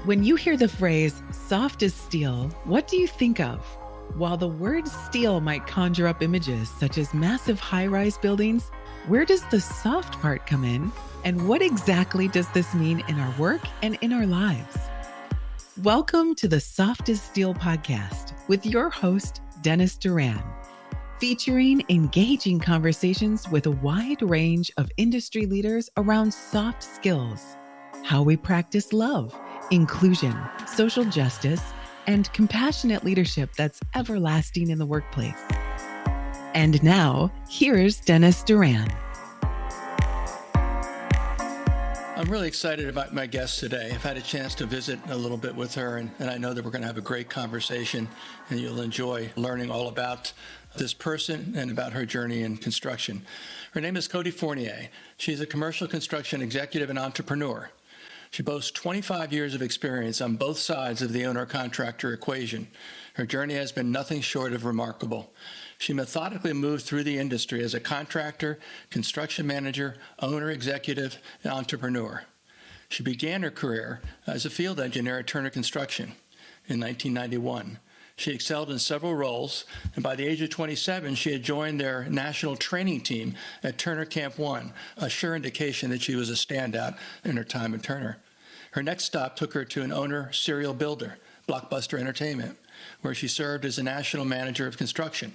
When you hear the phrase soft as steel, what do you think of? While the word steel might conjure up images such as massive high-rise buildings, where does the soft part come in? And what exactly does this mean in our work and in our lives? Welcome to the Soft as Steel podcast with your host, Dennis Doran, featuring engaging conversations with a wide range of industry leaders around soft skills, how we practice love, inclusion, social justice, and compassionate leadership that's everlasting in the workplace. And now, here's Dennis Doran. I'm really excited about my guest today. I've had a chance to visit a little bit with her, and I know that we're going to have a great conversation, and you'll enjoy learning all about this person and about her journey in construction. Her name is Coty Fournier. She's a commercial construction executive and entrepreneur. She boasts 25 years of experience on both sides of the owner-contractor equation. Her journey has been nothing short of remarkable. She methodically moved through the industry as a contractor, construction manager, owner, executive, and entrepreneur. She began her career as a field engineer at Turner Construction in 1991. She excelled in several roles, and by the age of 27, she had joined their national training team at Turner Camp 1, a sure indication that she was a standout in her time at Turner. Her next stop took her to an owner serial builder, Blockbuster Entertainment, where she served as a national manager of construction.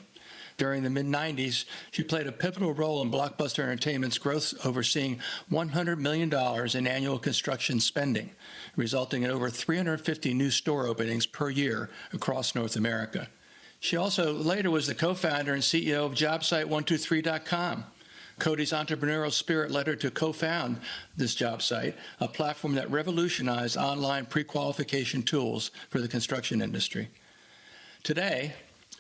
During the mid-90s, she played a pivotal role in Blockbuster Entertainment's growth, overseeing $100 million in annual construction spending, resulting in over 350 new store openings per year across North America. She also later was the co-founder and CEO of JobSite123.com. Coty's entrepreneurial spirit led her to co-found this job site, a platform that revolutionized online pre-qualification tools for the construction industry. Today,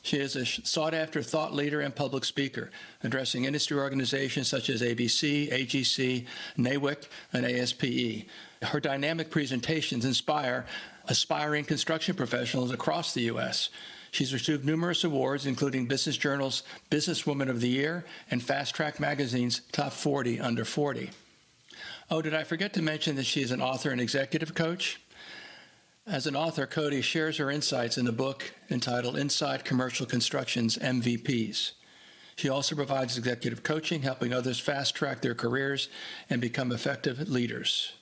she is a sought-after thought leader and public speaker, addressing industry organizations such as ABC, AGC, NAWIC, and ASPE. Her dynamic presentations inspire aspiring construction professionals across the U.S. She's received numerous awards, including Business Journal's Businesswoman of the Year and Fast Track Magazine's Top 40 Under 40. Oh, did I forget to mention that she is an author and executive coach? As an author, Coty shares her insights in the book entitled Inside Commercial Construction's MVPs. She also provides executive coaching, helping others fast-track their careers and become effective leaders.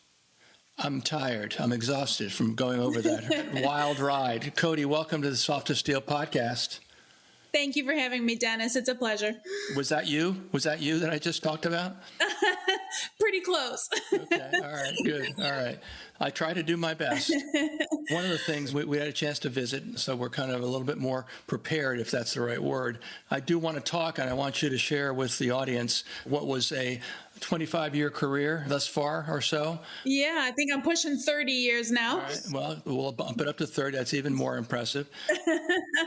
I'm tired. I'm exhausted from going over that wild ride. Coty, welcome to the Soft as Steel podcast. Thank you for having me, Dennis. It's a pleasure. Was that you? Was that you that I just talked about? Pretty close. Okay. All right. Good. All right. I try to do my best. One of the things we had a chance to visit, so we're kind of a little bit more prepared, if that's the right word. I do want to talk, and I want you to share with the audience what was a 25-year career thus far or so. Yeah, I think I'm pushing 30 years now. All right. Well, we'll bump it up to 30. That's even more impressive.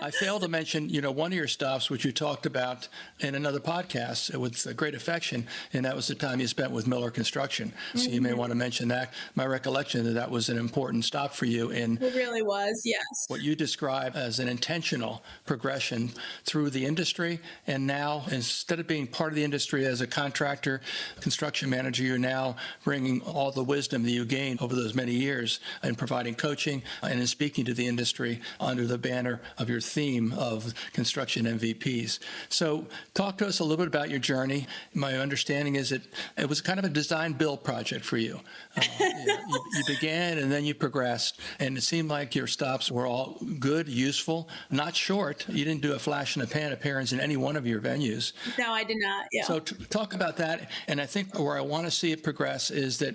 I failed to mention, one of your stops, which you talked about in another podcast with great affection, and that was the time you spent with Miller Construction. So you may want to mention that. My recollection that was an important stop for you in it really was, yes. What you describe as an intentional progression through the industry. And now, instead of being part of the industry as a contractor, construction manager, you're now bringing all the wisdom that you gained over those many years in providing coaching and in speaking to the industry under the banner of your theme of construction MVPs. So talk to us a little bit about your journey. My understanding is that it was kind of a design-build project for you. You began and then you progressed, and it seemed like your stops were all good, useful, not short. You didn't do a flash in the pan appearance in any one of your venues. No, I did not. Yeah. So talk about that. And I think where I want to see it progress is that,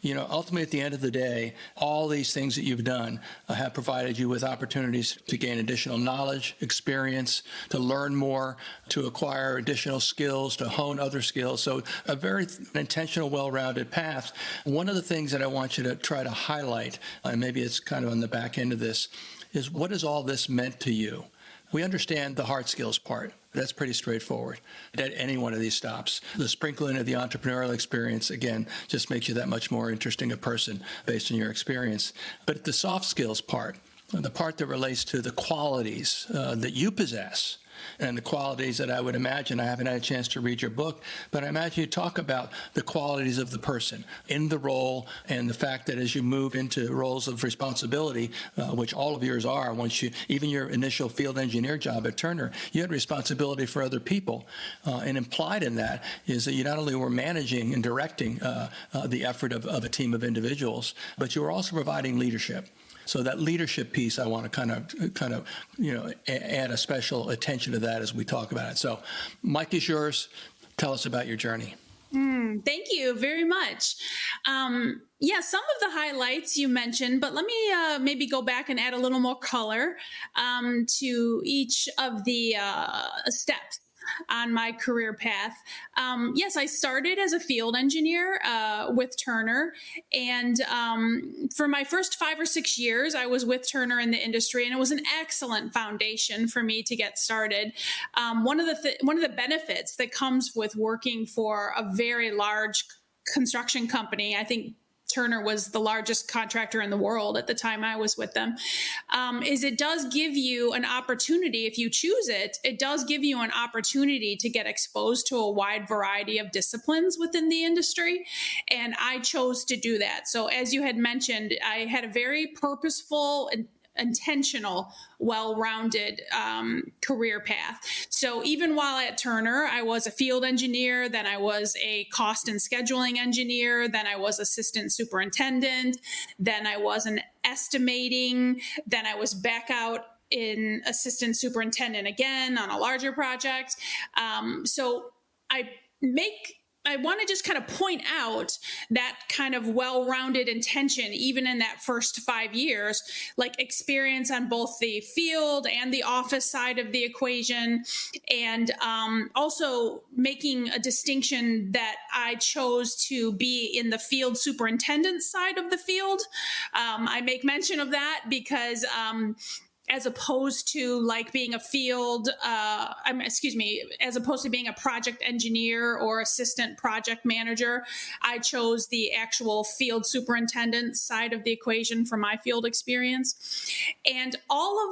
ultimately at the end of the day, all these things that you've done have provided you with opportunities to gain additional knowledge, experience, to learn more, to acquire additional skills, to hone other skills. So a very intentional, well-rounded path. One of the things that I want you to try to highlight, and maybe it's kind of on the back end of this, is what has all this meant to you? We understand the hard skills part. That's pretty straightforward at any one of these stops. The sprinkling of the entrepreneurial experience, again, just makes you that much more interesting a person based on your experience. But the soft skills part, the part that relates to the qualities that you possess, and the qualities that I would imagine. I haven't had a chance to read your book, but I imagine you talk about the qualities of the person in the role, and the fact that as you move into roles of responsibility, which all of yours are, even your initial field engineer job at Turner, you had responsibility for other people. And implied in that is that you not only were managing and directing the effort of a team of individuals, but you were also providing leadership. So that leadership piece, I want to kind of add a special attention to that as we talk about it. So, Mike is yours. Tell us about your journey. Thank you very much. Some of the highlights you mentioned, but let me maybe go back and add a little more color to each of the steps on my career path. Yes, I started as a field engineer with Turner. And for my first 5 or 6 years, I was with Turner in the industry, and it was an excellent foundation for me to get started. One of the benefits that comes with working for a very large construction company, I think Turner was the largest contractor in the world at the time I was with them, is it does give you an opportunity, if you choose it, it does give you an opportunity to get exposed to a wide variety of disciplines within the industry. And I chose to do that. So as you had mentioned, I had a very purposeful and intentional, well-rounded career path. So even while at Turner, I was a field engineer, then I was a cost and scheduling engineer, then I was assistant superintendent, then I was an estimating, then I was back out in assistant superintendent again on a larger project. So I want to just kind of point out that kind of well-rounded intention, even in that first 5 years, like experience on both the field and the office side of the equation. And also making a distinction that I chose to be in the field superintendent side of the field. I make mention of that because as opposed to like being a field, as opposed to being a project engineer or assistant project manager, I chose the actual field superintendent side of the equation for my field experience. And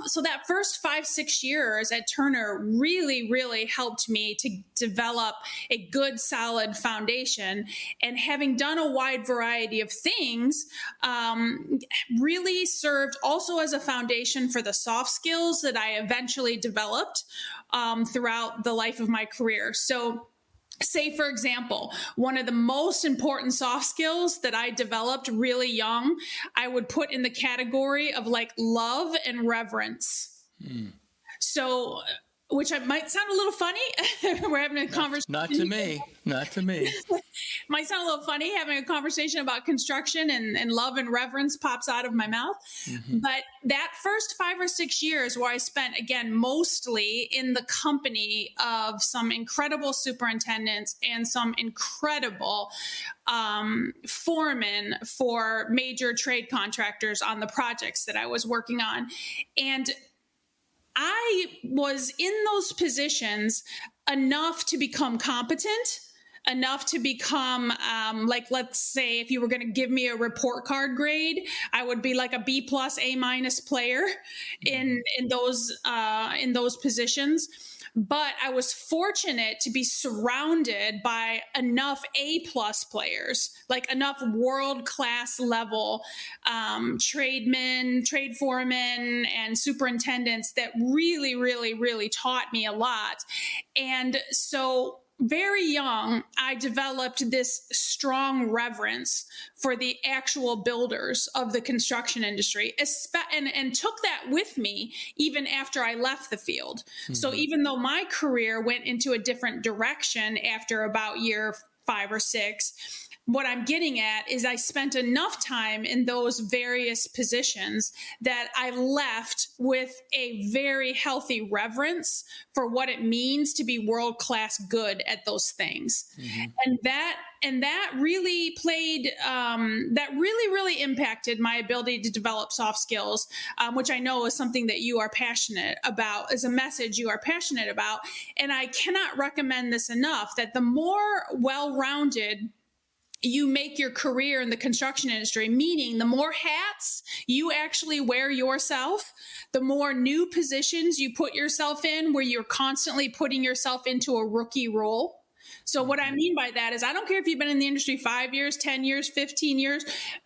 so that first 5-6 years at Turner really, really helped me to develop a good, solid foundation. And having done a wide variety of things, really served also as a foundation for the soft skills that I eventually developed throughout the life of my career. So say, for example, one of the most important soft skills that I developed really young, I would put in the category of like love and reverence. So, which might sound a little funny. We're having a conversation. Not to me. Might sound a little funny having a conversation about construction and love and reverence pops out of my mouth. But that first 5 or 6 years where I spent, again, mostly in the company of some incredible superintendents and some incredible foremen for major trade contractors on the projects that I was working on. And I was in those positions enough to become competent, enough to become let's say if you were going to give me a report card grade, I would be like a B+, A- player in those positions. But I was fortunate to be surrounded by enough A+ players, like enough world-class level tradesmen, trade foremen, and superintendents that really, really, really taught me a lot. And so very young, I developed this strong reverence for the actual builders of the construction industry, and took that with me even after I left the field. So even though my career went into a different direction after about year 5 or 6, what I'm getting at is I spent enough time in those various positions that I left with a very healthy reverence for what it means to be world-class good at those things. And that really played, that really impacted my ability to develop soft skills, which I know is something that you are passionate about, is a message you are passionate about. And I cannot recommend this enough, that the more well-rounded you make your career in the construction industry, meaning the more hats you actually wear yourself, the more new positions you put yourself in where you're constantly putting yourself into a rookie role. So what I mean by that is I don't care if you've been in the industry 5 years, 10 years, 15 years.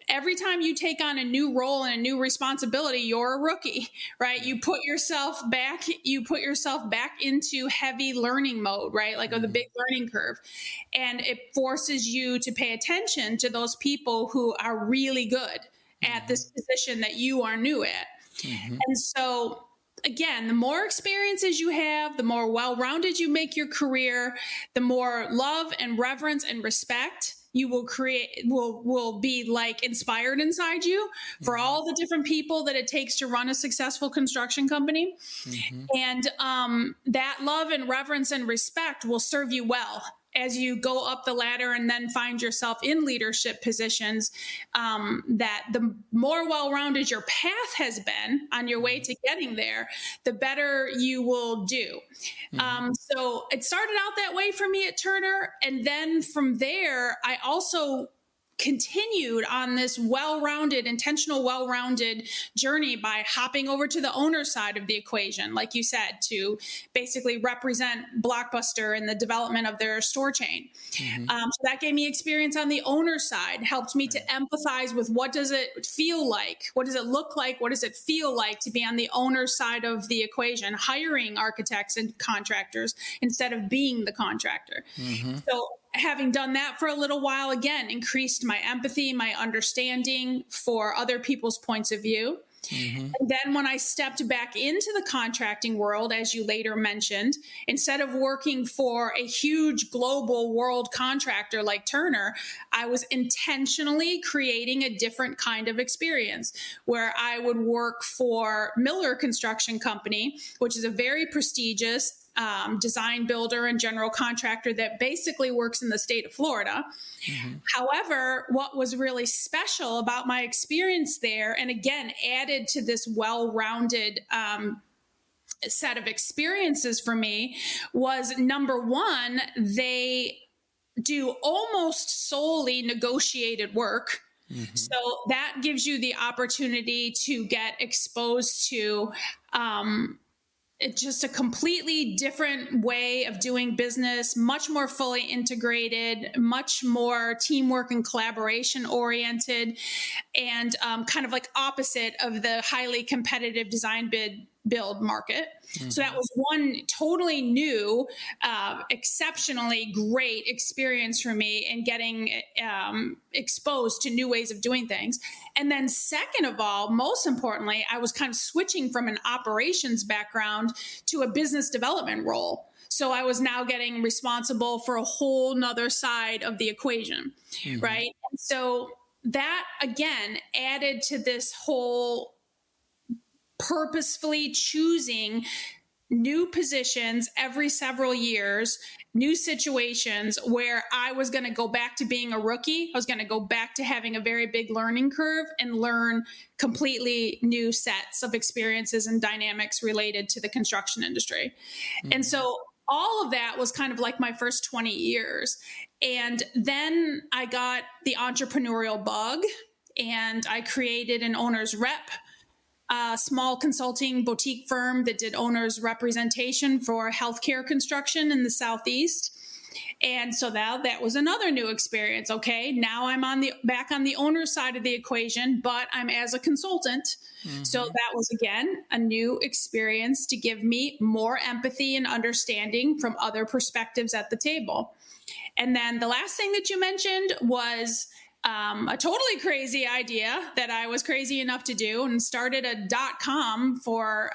Every time you take on a new role and a new responsibility, you're a rookie, right? You put yourself back into heavy learning mode, right? Like the big learning curve. And it forces you to pay attention to those people who are really good at this position that you are new at. And so again, the more experiences you have, the more well-rounded you make your career, the more love and reverence and respect you will create, will be like inspired inside you for all the different people that it takes to run a successful construction company. And that love and reverence and respect will serve you well as you go up the ladder and then find yourself in leadership positions, that the more well-rounded your path has been on your way to getting there, the better you will do. So it started out that way for me at Turner. And then from there, I also continued on this intentional well-rounded journey by hopping over to the owner side of the equation, like you said, to basically represent Blockbuster in the development of their store chain. So that gave me experience on the owner side, helped me to empathize with what does it feel like? What does it look like? What does it feel like to be on the owner side of the equation, hiring architects and contractors instead of being the contractor? So having done that for a little while, again, increased my empathy, my understanding for other people's points of view. And then when I stepped back into the contracting world, as you later mentioned, instead of working for a huge global world contractor like Turner, I was intentionally creating a different kind of experience where I would work for Miller Construction Company, which is a very prestigious design builder and general contractor that basically works in the state of Florida. However, what was really special about my experience there, and again, added to this well-rounded set of experiences for me, was number one, they do almost solely negotiated work. So that gives you the opportunity to get exposed to it's just a completely different way of doing business, much more fully integrated, much more teamwork and collaboration oriented, and kind of like opposite of the highly competitive design build market. So that was one totally new, exceptionally great experience for me in getting exposed to new ways of doing things. And then second of all, most importantly, I was kind of switching from an operations background to a business development role. So I was now getting responsible for a whole nother side of the equation, right? And so that, again, added to this whole purposefully choosing new positions every several years, new situations where I was going to go back to being a rookie. I was going to go back to having a very big learning curve and learn completely new sets of experiences and dynamics related to the construction industry. And so all of that was kind of like my first 20 years. And then I got the entrepreneurial bug and I created an owner's rep, a small consulting boutique firm that did owner's representation for healthcare construction in the Southeast. And so that was another new experience. Okay, now I'm back on the owner side of the equation, but I'm as a consultant. So that was, again, a new experience to give me more empathy and understanding from other perspectives at the table. And then the last thing that you mentioned was a totally crazy idea that I was crazy enough to do, and started a .com for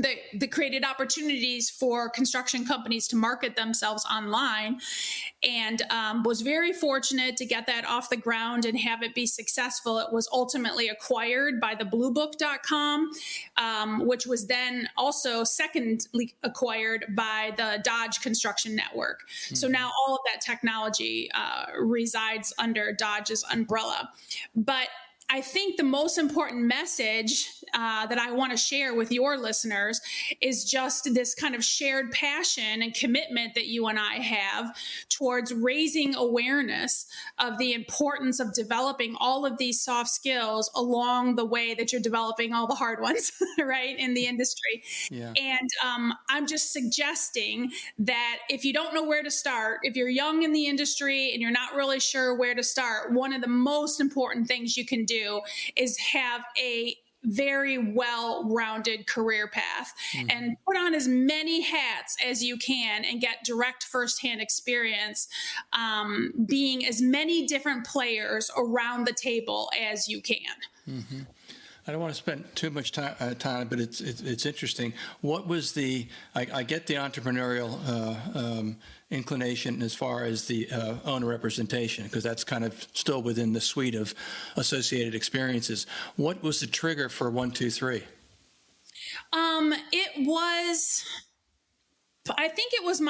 that created opportunities for construction companies to market themselves online, and was very fortunate to get that off the ground and have it be successful. It was ultimately acquired by the bluebook.com, which was then also secondly acquired by the Dodge Construction Network. So now all of that technology resides under Dodge's umbrella. But I think the most important message that I want to share with your listeners is just this kind of shared passion and commitment that you and I have towards raising awareness of the importance of developing all of these soft skills along the way that you're developing all the hard ones, right, in the industry. Yeah. And I'm just suggesting that if you don't know where to start, if you're young in the industry and you're not really sure where to start, one of the most important things you can do is have a very well-rounded career path and put on as many hats as you can and get direct firsthand experience, being as many different players around the table as you can. I don't want to spend too much time, but it's interesting. What was I get the entrepreneurial inclination as far as the owner representation, because that's kind of still within the suite of associated experiences. What was the trigger for 1, 2, 3? I think it was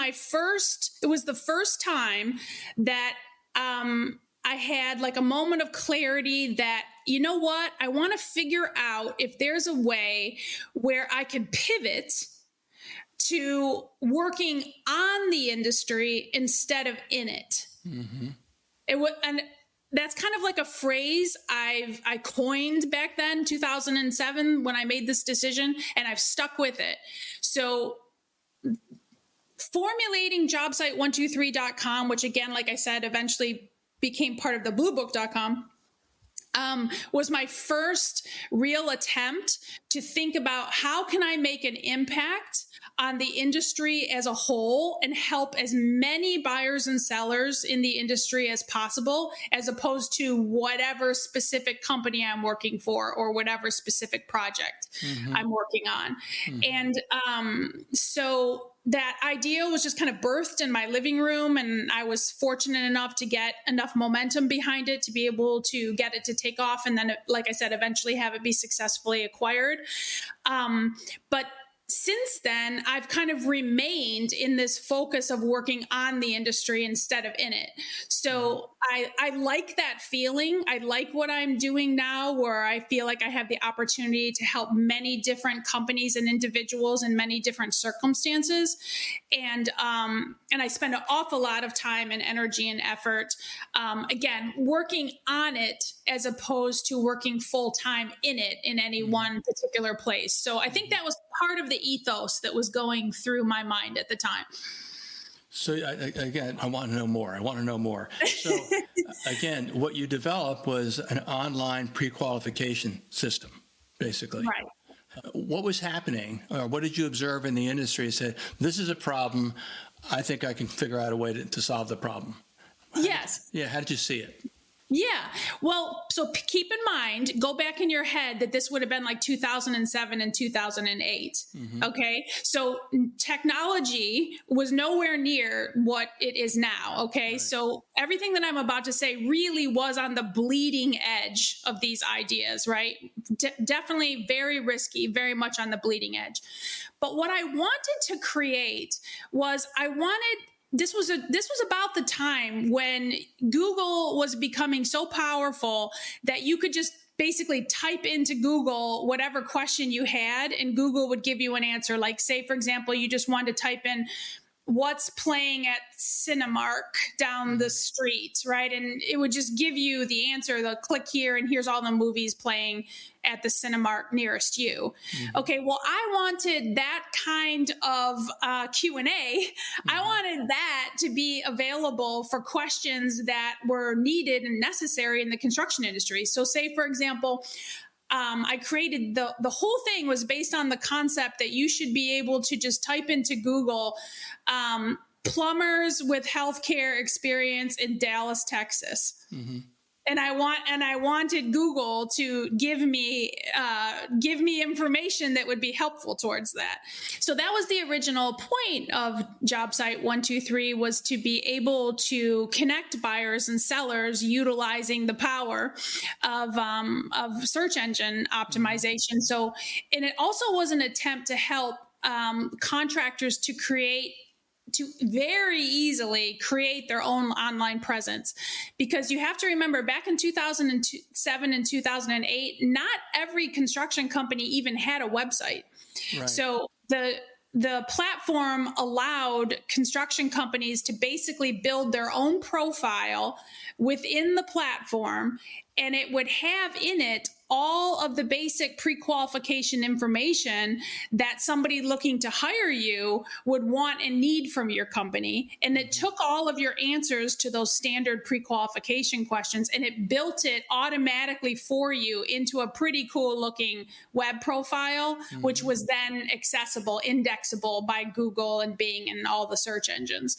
the first time that I had like a moment of clarity that, you know what, I want to figure out if there's a way where I could pivot to working on the industry instead of in it. And that's kind of like a phrase I coined back then, 2007, when I made this decision, and I've stuck with it. So formulating jobsite123.com, which again, like I said, eventually became part of the bluebook.com, was my first real attempt to think about how can I make an impact on the industry as a whole and help as many buyers and sellers in the industry as possible, as opposed to whatever specific company I'm working for or whatever specific project I'm working on. And so that idea was just kind of birthed in my living room, and I was fortunate enough to get enough momentum behind it to be able to get it to take off. And then, like I said, eventually have it be successfully acquired. But since then, I've kind of remained in this focus of working on the industry instead of in it. So I like that feeling. I like what I'm doing now, where I feel like I have the opportunity to help many different companies and individuals in many different circumstances. And I spend an awful lot of time and energy and effort, again, working on it as opposed to working full time in it in any one particular place. So I think that was part of the ethos that was going through my mind at the time. So again, I want to know more. So again, what you developed was an online pre-qualification system, basically. Right. What was happening, or what did you observe in the industry that said, this is a problem, I think I can figure out a way to solve the problem? Yes. How did you see it? Yeah. Well, so keep in mind, go back in your head that this would have been like 2007 and 2008. Okay. So technology was nowhere near what it is now. Okay. Right. So everything that I'm about to say really was on the bleeding edge of these ideas, right? Definitely very risky, very much on the bleeding edge. But what I wanted to create was this was about the time when Google was becoming so powerful that you could just basically type into Google whatever question you had, and Google would give you an answer. Like, say, for example, you just wanted to type in what's playing at Cinemark down the street, right? And it would just give you the answer. They'll click here, and here's all the movies playing at the Cinemark nearest you. Okay, well, I wanted that kind of Q&A. I wanted that to be available for questions that were needed and necessary in the construction industry. So say, for example, I created the whole thing was based on the concept that you should be able to just type into Google, plumbers with healthcare experience in Dallas, Texas. And I wanted Google to give me information that would be helpful towards that. So that was the original point of JobSite 123, was to be able to connect buyers and sellers utilizing the power of search engine optimization. So, and it also was an attempt to help contractors to very easily create their own online presence. Because you have to remember, back in 2007 and 2008, not every construction company even had a website. Right. So the platform allowed construction companies to basically build their own profile within the platform, and it would have in it all of the basic pre-qualification information that somebody looking to hire you would want and need from your company. And it took all of your answers to those standard pre-qualification questions, and it built it automatically for you into a pretty cool looking web profile, which was then accessible, indexable by Google and Bing and all the search engines.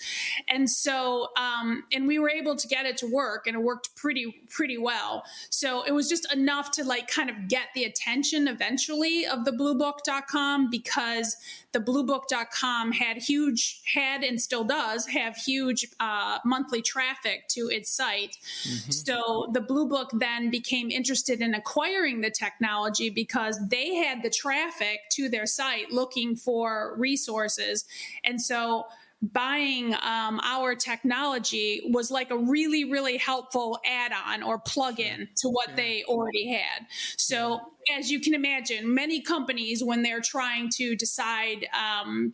And so, and we were able to get it to work, and it worked pretty well. So it was just enough to kind of get the attention eventually of the bluebook.com, because the bluebook.com had and still does have huge monthly traffic to its site. So the Blue Book then became interested in acquiring the technology because they had the traffic to their site looking for resources. And so buying our technology was like a really, really helpful add-on or plug-in to what they already had. So as you can imagine, many companies, when they're trying to decide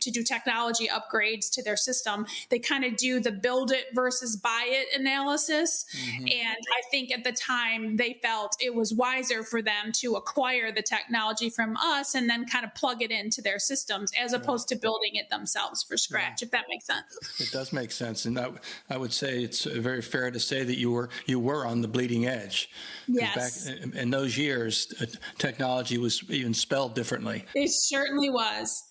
to do technology upgrades to their system, they kind of do the build it versus buy it analysis. And I think at the time they felt it was wiser for them to acquire the technology from us and then kind of plug it into their systems as opposed to building it themselves from scratch, if that makes sense. It does make sense. And I would say it's very fair to say that you were on the bleeding edge. Yes. Back in those years, technology was even spelled differently. It certainly was.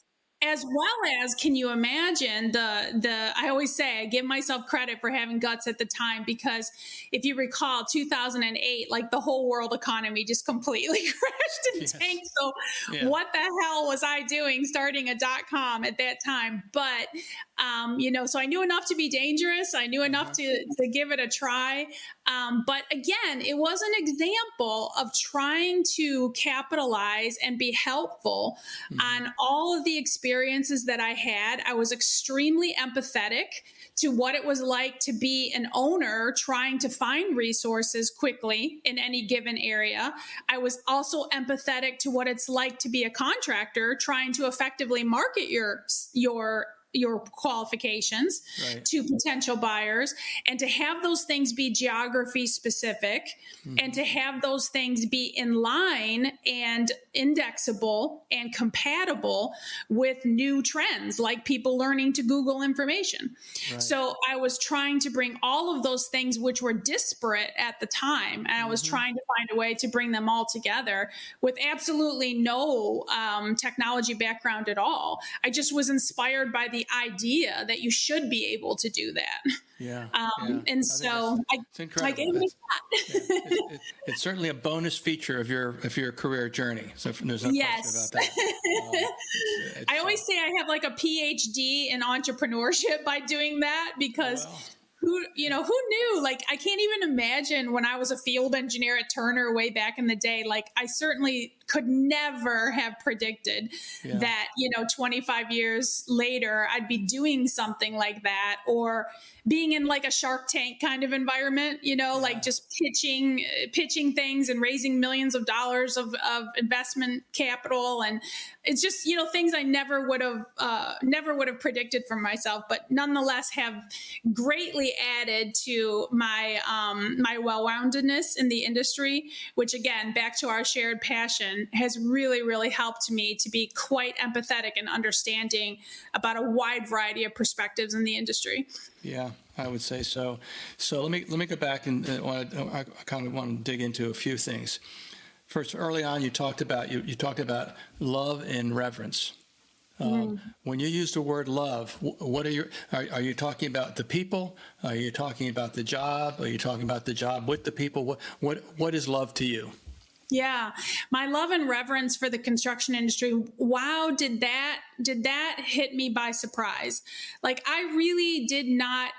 As well as, can you imagine I always say I give myself credit for having guts at the time, because if you recall 2008, the whole world economy just completely crashed and tanked. So what the hell was I doing starting a .com at that time? But, so I knew enough to be dangerous. I knew enough to give it a try. But again, it was an example of trying to capitalize and be helpful on all of the experiences that I had. I was extremely empathetic to what it was like to be an owner trying to find resources quickly in any given area. I was also empathetic to what it's like to be a contractor trying to effectively market your qualifications to potential buyers, and to have those things be geography specific and to have those things be in line and indexable and compatible with new trends, like people learning to Google information. So I was trying to bring all of those things which were disparate at the time, and I was trying to find a way to bring them all together with absolutely no technology background at all. I just was inspired by the idea that you should be able to do that. And so I gave it a shot. It's certainly a bonus feature of your career journey. So there's no question about that. I always say I have a PhD in entrepreneurship by doing that, because who knew? I can't even imagine when I was a field engineer at Turner way back in the day. I certainly could never have predicted that, 25 years later, I'd be doing something like that, or being in a Shark Tank kind of environment, just pitching things and raising millions of dollars of investment capital. And it's just, things I never would have predicted for myself, but nonetheless have greatly added to my, my well-roundedness in the industry, which again, back to our shared passion, has really, really helped me to be quite empathetic and understanding about a wide variety of perspectives in the industry. Yeah, I would say so. So let me go back and I kind of want to dig into a few things. First, early on, you talked about love and reverence. When you use the word love, what are you talking about the people? Are you talking about the job? Are you talking about the job with the people? What is love to you? Yeah, my love and reverence for the construction industry. Wow, did that hit me by surprise? I really did not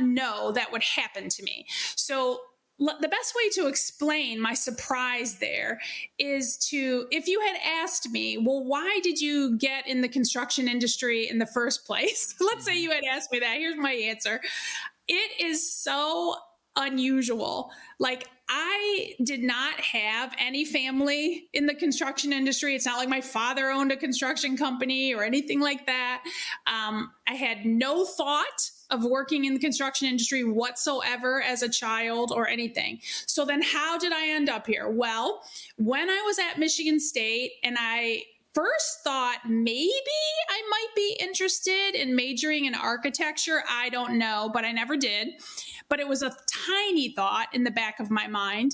know that would happen to me. So the best way to explain my surprise there is if you had asked me, well, why did you get in the construction industry in the first place? Let's say you had asked me that. Here's my answer. It is so unusual. I did not have any family in the construction industry. It's not like my father owned a construction company or anything like that. I had no thought of working in the construction industry whatsoever as a child or anything. So then how did I end up here? Well, when I was at Michigan State and I first thought maybe I might be interested in majoring in architecture. I don't know, but I never did. But it was a tiny thought in the back of my mind.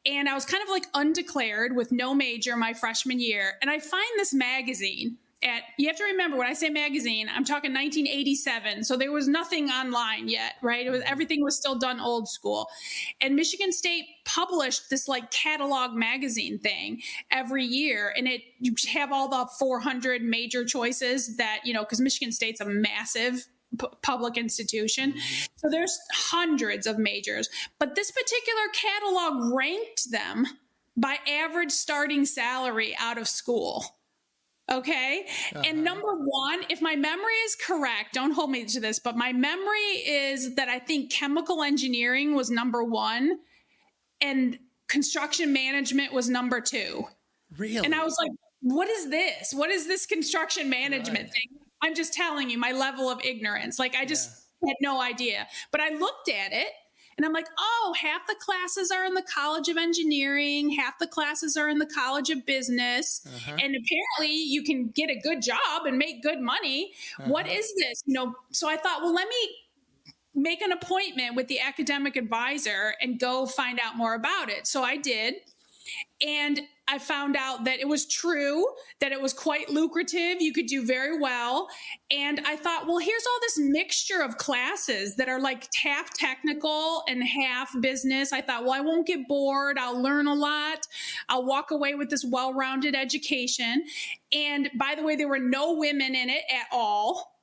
And I was kind of like undeclared with no major my freshman year. And I find this magazine you have to remember when I say magazine, I'm talking 1987. So there was nothing online yet, right? Everything was still done old school. And Michigan State published this like catalog magazine thing every year. And you have all the 400 major choices that, because Michigan State's a massive public institution. So there's hundreds of majors. But this particular catalog ranked them by average starting salary out of school. Okay. And number one, if my memory is correct, don't hold me to this, but my memory is that I think chemical engineering was number one and construction management was number two. Really? And I was like, what is this? What is this construction management thing? I'm just telling you my level of ignorance. Like I just had no idea, but I looked at it. And I'm like, oh, half the classes are in the College of Engineering, half the classes are in the College of Business. And apparently you can get a good job and make good money. What is this? So I thought, well, let me make an appointment with the academic advisor and go find out more about it. So I did. And I found out that it was true, that it was quite lucrative. You could do very well. And I thought, well, here's all this mixture of classes that are like half technical and half business. I thought, well, I won't get bored. I'll learn a lot. I'll walk away with this well-rounded education. And by the way, there were no women in it at all.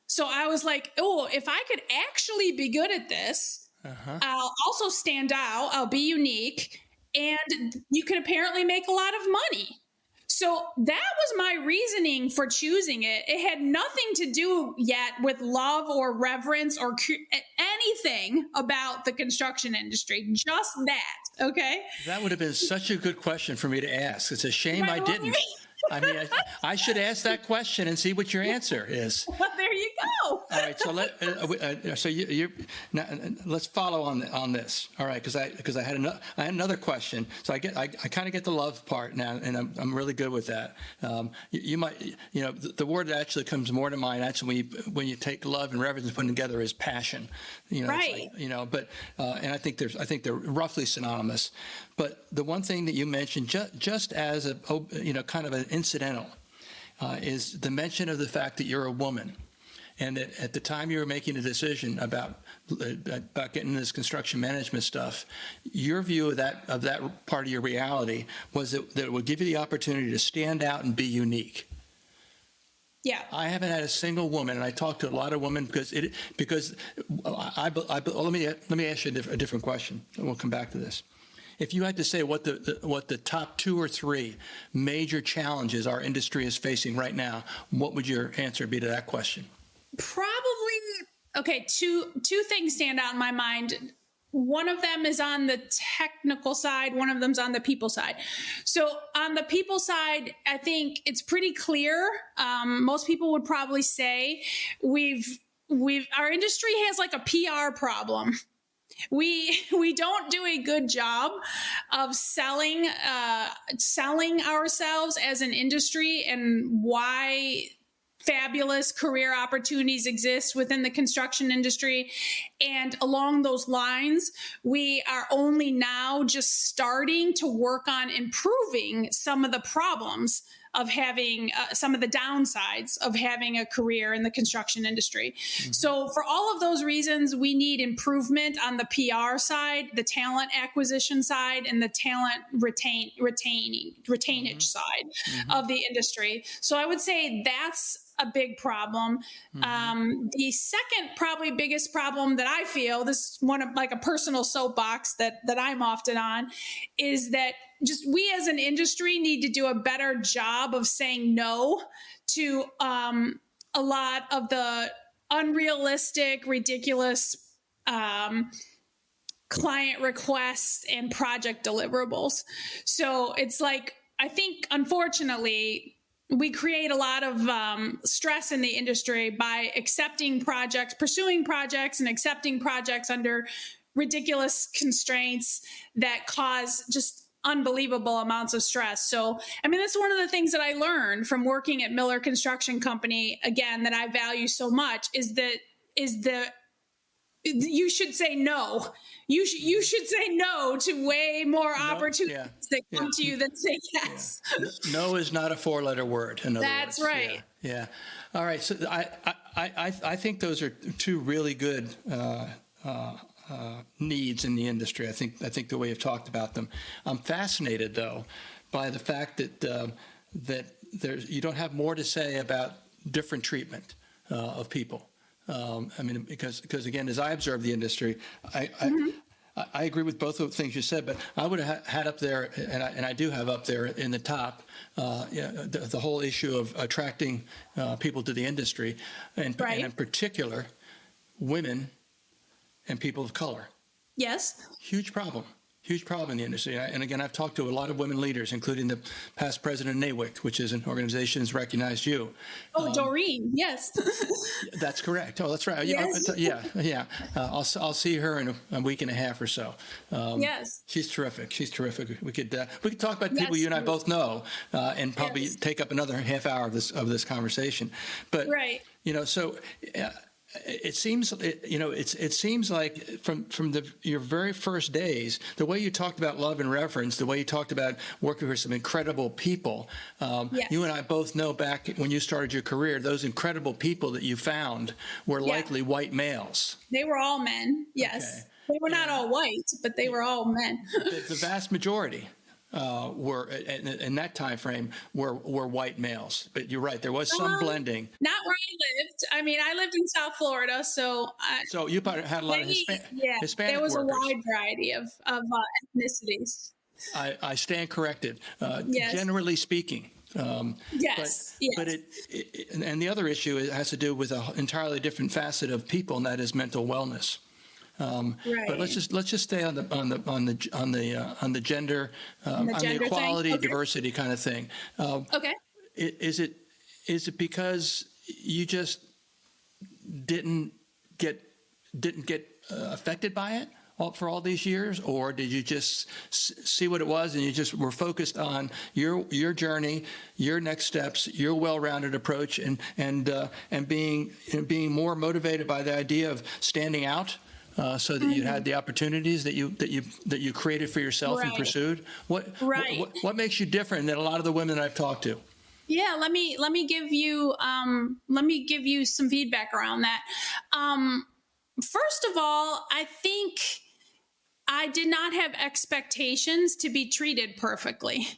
So I was like, oh, if I could actually be good at this, I'll also stand out. I'll be unique. And you can apparently make a lot of money. So that was my reasoning for choosing it. It had nothing to do yet with love or reverence or anything about the construction industry, just that. Okay. That would have been such a good question for me to ask. It's a shame I didn't. I mean, I should ask that question and see what your answer is. Well, there you go. All right, so let's follow on this. All right, because I had another question. So I kind of get the love part now, and I'm really good with that. You might the word that actually comes more to mind actually when you take love and reverence and put them together is passion. Right. But and I think they're roughly synonymous. But the one thing that you mentioned, just as a kind of an incidental, is the mention of the fact that you're a woman, and that at the time you were making a decision about getting this construction management stuff, your view of that part of your reality was that it would give you the opportunity to stand out and be unique. Yeah, I haven't had a single woman, and I talked to a lot of women because let me ask you a different question, and we'll come back to this. If you had to say what the top 2 or 3 major challenges our industry is facing right now, what would your answer be to that question? Probably, okay, two things stand out in my mind. One of them is on the technical side. One of them's on the people side. So on the people side, I think it's pretty clear. Most people would probably say our industry has like a PR problem. We don't do a good job of selling ourselves as an industry and why fabulous career opportunities exist within the construction industry. And along those lines, we are only now just starting to work on improving some of the problems of having some of the downsides of having a career in the construction industry. So for all of those reasons, we need improvement on the PR side, the talent acquisition side, and the talent retainage side of the industry. So I would say that's a big problem. The second probably biggest problem that I feel, this is one of like a personal soapbox that I'm often on, is that just we as an industry need to do a better job of saying no to a lot of the unrealistic, ridiculous client requests and project deliverables. So it's like, I think, unfortunately, we create a lot of stress in the industry by accepting projects, pursuing projects, and accepting projects under ridiculous constraints that cause just unbelievable amounts of stress. So, I mean, that's one of the things that I learned from working at Miller Construction Company, again, that I value so much, is you should say no. You should say no to way more opportunities that come to you than say yes. Yeah. No is not a 4-letter word. In other That's words. right. Yeah. All right. So I think those are two really good needs in the industry. I think the way you've talked about them. I'm fascinated though by the fact that you don't have more to say about different treatment of people. I mean, because again, as I observe the industry, I agree with both of the things you said, but I would have had up there, and I do have up there in the top, the whole issue of attracting people to the industry, and in particular, women and people of color. Yes. Huge problem in the industry. And again, I've talked to a lot of women leaders, including the past president of NAWIC, which is an organization that's recognized you. Oh, Doran, yes. That's correct. Oh, that's right. Yes. Yeah. I'll see her in a week and a half or so. Yes. She's terrific. We could talk about people you and I both know, and probably take up another half hour of this conversation. But so. It seems, it seems like from your very first days, the way you talked about love and reverence, the way you talked about working with some incredible people. You and I both know back when you started your career, those incredible people that you found were likely white males. They were all men. Yes, they were not all white, but they were all men. The vast majority. Were in that time frame were white males, but you're right. There was some blending. Not where I lived. I mean, I lived in South Florida, so you probably had a lot of Hispanic. There was workers. A wide variety of ethnicities. I stand corrected. Generally speaking. Yes. But and the other issue has to do with an entirely different facet of people, and that is mental wellness. But let's just stay on the gender, on the equality, diversity kind of thing. Okay. Is it because you just didn't get affected by it for all these years, or did you just see what it was and you just were focused on your journey, your next steps, your well-rounded approach, and being more motivated by the idea of standing out? So that you had the opportunities that you created for yourself and pursued. What makes you different than a lot of the women that I've talked to? Yeah, let me give you some feedback around that. First of all, I think I did not have expectations to be treated perfectly.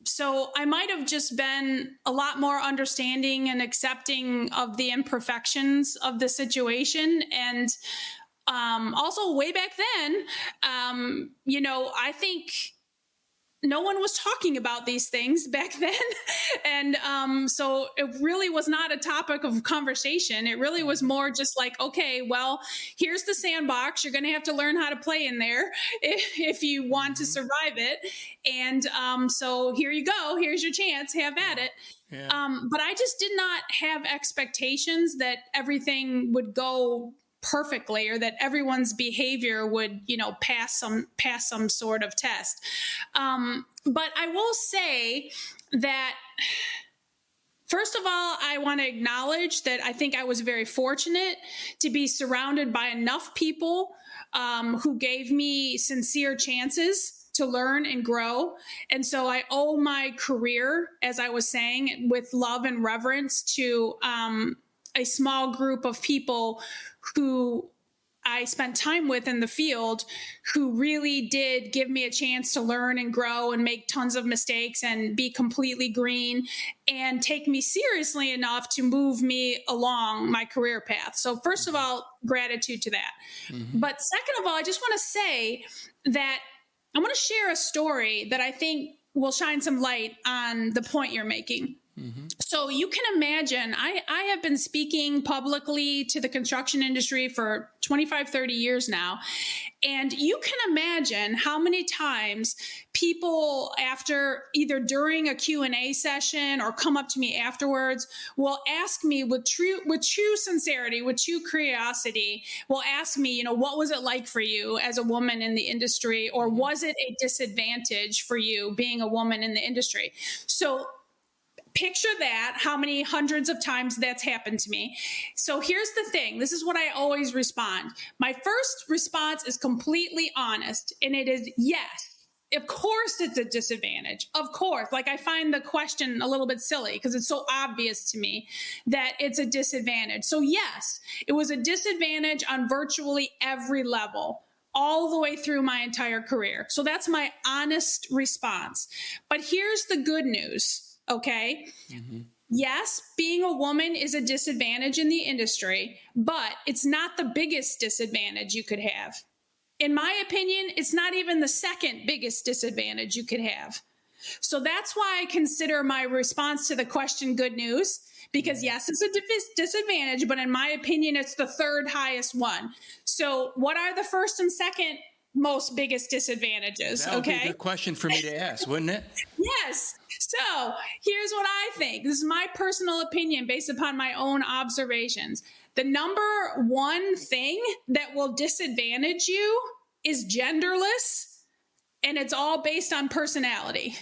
So I might have just been a lot more understanding and accepting of the imperfections of the situation. And also way back then, I think no one was talking about these things back then. And so it really was not a topic of conversation. It really was more just like, okay, well, here's the sandbox. You're going to have to learn how to play in there if you want to survive it. And so here you go. Here's your chance. Have at it. But I just did not have expectations that everything would go perfectly, or that everyone's behavior would, pass some sort of test. But I will say that, first of all, I want to acknowledge that I think I was very fortunate to be surrounded by enough people who gave me sincere chances to learn and grow. And so I owe my career, as I was saying, with love and reverence to a small group of people who I spent time with in the field, who really did give me a chance to learn and grow and make tons of mistakes and be completely green and take me seriously enough to move me along my career path. So first of all, gratitude to that. But second of all, I just want to say that I want to share a story that I think will shine some light on the point you're making. So you can imagine, I have been speaking publicly to the construction industry for 25, 30 years now. And you can imagine how many times people after either during a Q&A session or come up to me afterwards will ask me with true sincerity, with true curiosity, will ask me, what was it like for you as a woman in the industry? Or was it a disadvantage for you being a woman in the industry? So picture that, how many hundreds of times that's happened to me. So here's the thing. This is what I always respond. My first response is completely honest, and it is yes. Of course it's a disadvantage. Of course. Like, I find the question a little bit silly because it's so obvious to me that it's a disadvantage. So yes, it was a disadvantage on virtually every level, all the way through my entire career. So that's my honest response. But here's the good news. Okay. Yes, being a woman is a disadvantage in the industry, but it's not the biggest disadvantage you could have. In my opinion, it's not even the second biggest disadvantage you could have. So that's why I consider my response to the question good news, because yes, it's a disadvantage, but in my opinion, it's the third highest one. So what are the first and second most biggest disadvantages? That would be a good question for me to ask, wouldn't it? Yes. So here's what I think. This is my personal opinion based upon my own observations. The number one thing that will disadvantage you is genderless, and it's all based on personality.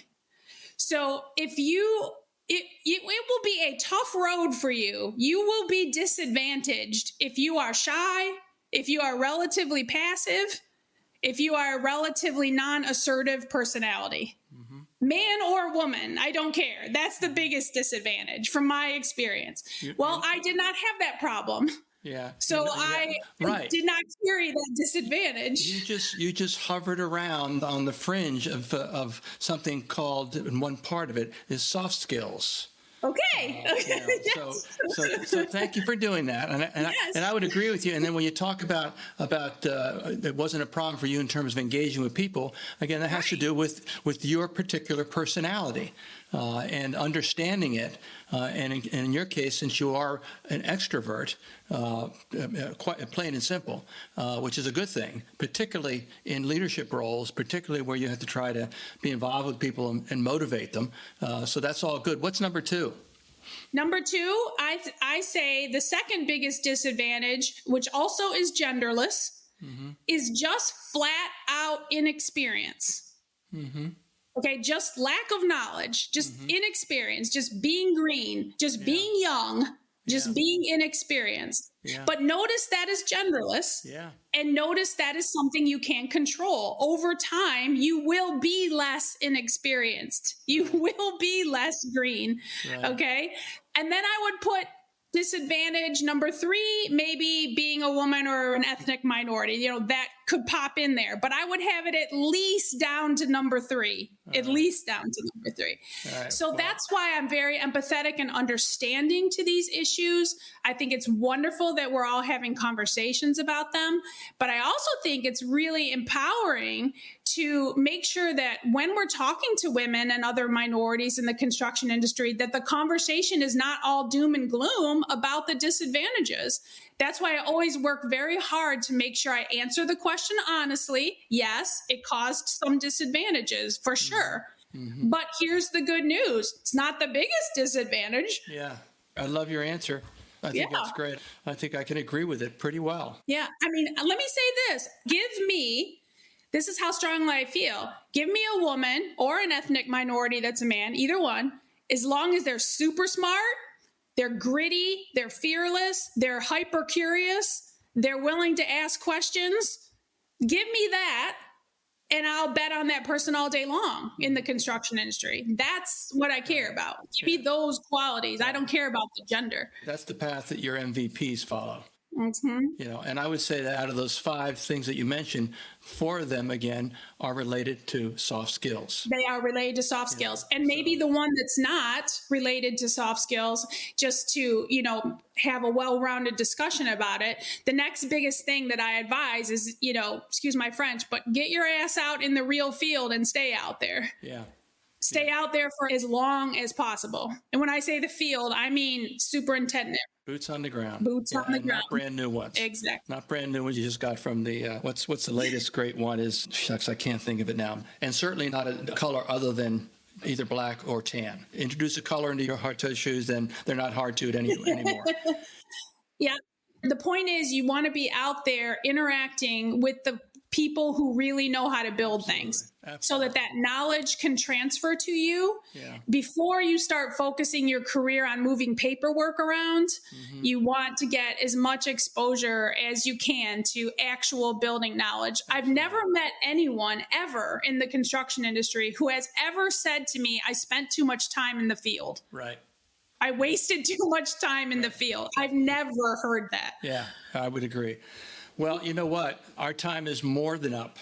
So if it will be a tough road for you. You will be disadvantaged if you are shy, if you are relatively passive, if you are a relatively non-assertive personality. Man or woman, I don't care. That's the biggest disadvantage from my experience. I did not have that problem. Yeah. So I did not carry that disadvantage. You just hovered around on the fringe of something called, and one part of it is soft skills. Okay. Yes. So thank you for doing that, and I would agree with you. And then when you talk about it wasn't a problem for you in terms of engaging with people, again, that has to do with your particular personality and understanding it. And in your case, since you are an extrovert, quite plain and simple, which is a good thing, particularly in leadership roles, particularly where you have to try to be involved with people and motivate them. So that's all good. What's number two? Number two, I say the second biggest disadvantage, which also is genderless, is just flat out inexperience. Okay, just lack of knowledge, just inexperience, just being green, just being young, just being inexperienced. But notice that is genderless. And notice that is something you can control. Over time, you will be less inexperienced. You will be less green. Okay. And then I would put disadvantage number three, maybe being a woman or an ethnic minority, that could pop in there, but I would have it at least down to number three, So that's why I'm very empathetic and understanding to these issues. I think it's wonderful that we're all having conversations about them, but I also think it's really empowering to make sure that when we're talking to women and other minorities in the construction industry, that the conversation is not all doom and gloom about the disadvantages. That's why I always work very hard to make sure I answer the question honestly. Yes, it caused some disadvantages for sure. But here's the good news. It's not the biggest disadvantage. Yeah, I love your answer. I think that's great. I think I can agree with it pretty well. Yeah, I mean, let me say this. This is how strongly I feel. Give me a woman or an ethnic minority that's a man, either one, as long as they're super smart, they're gritty, they're fearless, they're hyper curious, they're willing to ask questions. Give me that, and I'll bet on that person all day long in the construction industry. That's what I care about. Give me those qualities. I don't care about the gender. That's the path that your MVPs follow. Mm-hmm. And I would say that out of those 5 things that you mentioned, 4 of them, again, are related to soft skills. They are related to soft skills. And maybe the one that's not related to soft skills, just to, have a well-rounded discussion about it. The next biggest thing that I advise is, excuse my French, but get your ass out in the real field and stay out there. Yeah. Stay out there for as long as possible. And when I say the field, I mean superintendent. Boots on the ground. Boots on the ground. Not brand new ones. Exactly. Not brand new ones you just got from the, what's the latest great one is, shucks, I can't think of it now. And certainly not a color other than either black or tan. Introduce a color into your hard-toe shoes, then they're not hard-toed anymore. Yeah. The point is you want to be out there interacting with the people who really know how to build things. Absolutely. So that knowledge can transfer to you before you start focusing your career on moving paperwork around. Mm-hmm. You want to get as much exposure as you can to actual building knowledge. I've never met anyone ever in the construction industry who has ever said to me, I spent too much time in the field. Right. I wasted too much time in the field. I've never heard that. Yeah, I would agree. Well, you know what? Our time is more than up.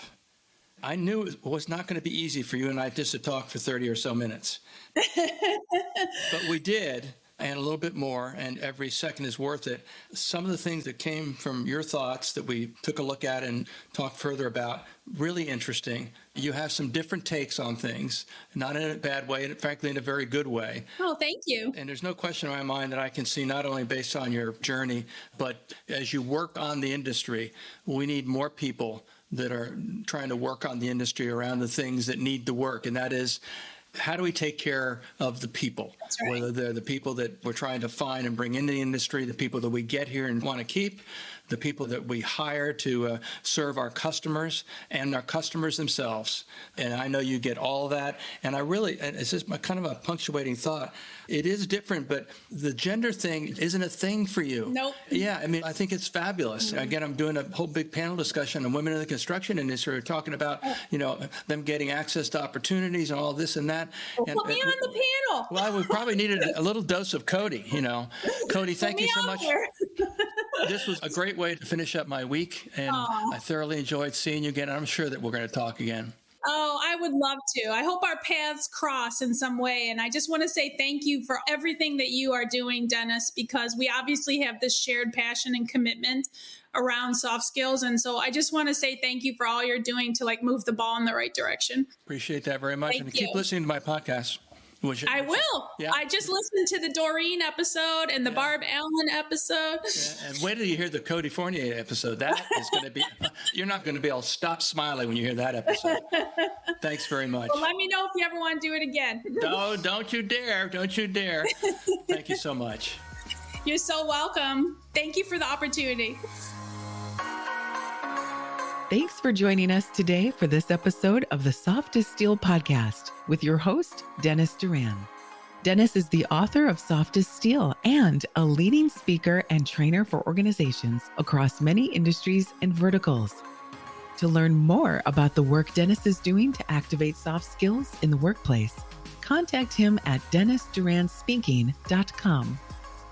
I knew it was not going to be easy for you and I just to talk for 30 or so minutes. But we did, and a little bit more, and every second is worth it. Some of the things that came from your thoughts that we took a look at and talked further about, really interesting. You have some different takes on things, not in a bad way, and frankly, in a very good way. Oh, thank you. And there's no question in my mind that I can see not only based on your journey, but as you work on the industry, we need more people that are trying to work on the industry around the things that need the work. And that is, how do we take care of the people? That's right. Whether they're the people that we're trying to find and bring into the industry, the people that we get here and want to keep, the people that we hire to serve our customers and our customers themselves. And I know you get all of that. And I really, and it's just kind of a punctuating thought. It is different, but the gender thing isn't a thing for you. Nope. Yeah, I mean, I think it's fabulous. Mm-hmm. Again, I'm doing a whole big panel discussion on women in the construction industry. We're talking about, them getting access to opportunities and all this and that. Well, put me on the panel. Well, we probably needed a little dose of Coty, Coty, thank you so much. This was a great way to finish up my week, and I thoroughly enjoyed seeing you again. I'm sure that we're going to talk again. Oh, I would love to. I hope our paths cross in some way. And I just want to say thank you for everything that you are doing, Dennis, because we obviously have this shared passion and commitment around soft skills. And so I just want to say thank you for all you're doing to move the ball in the right direction. Appreciate that very much. Thank and you. Keep listening to my podcast. I will. Yeah. I just listened to the Doran episode and the Barb Allen episode. Yeah. And wait till you hear the Coty Fournier episode. That is going to be, you're not going to be able to stop smiling when you hear that episode. Thanks very much. Well, let me know if you ever want to do it again. No, don't you dare. Don't you dare. Thank you so much. You're so welcome. Thank you for the opportunity. Thanks for joining us today for this episode of the Soft as Steel podcast with your host, Dennis Doran. Dennis is the author of Soft as Steel and a leading speaker and trainer for organizations across many industries and verticals. To learn more about the work Dennis is doing to activate soft skills in the workplace, contact him at DennisDuranSpeaking.com.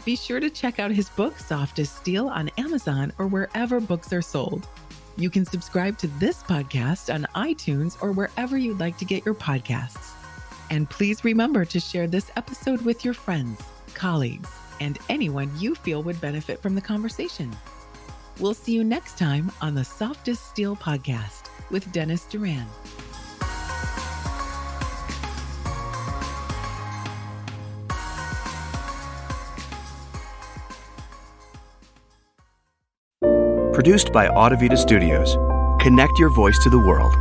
Be sure to check out his book, Soft as Steel, on Amazon or wherever books are sold. You can subscribe to this podcast on iTunes or wherever you'd like to get your podcasts. And please remember to share this episode with your friends, colleagues, and anyone you feel would benefit from the conversation. We'll see you next time on the Soft as Steel podcast with Dennis Doran. Produced by Audivita Studios. Connect your voice to the world.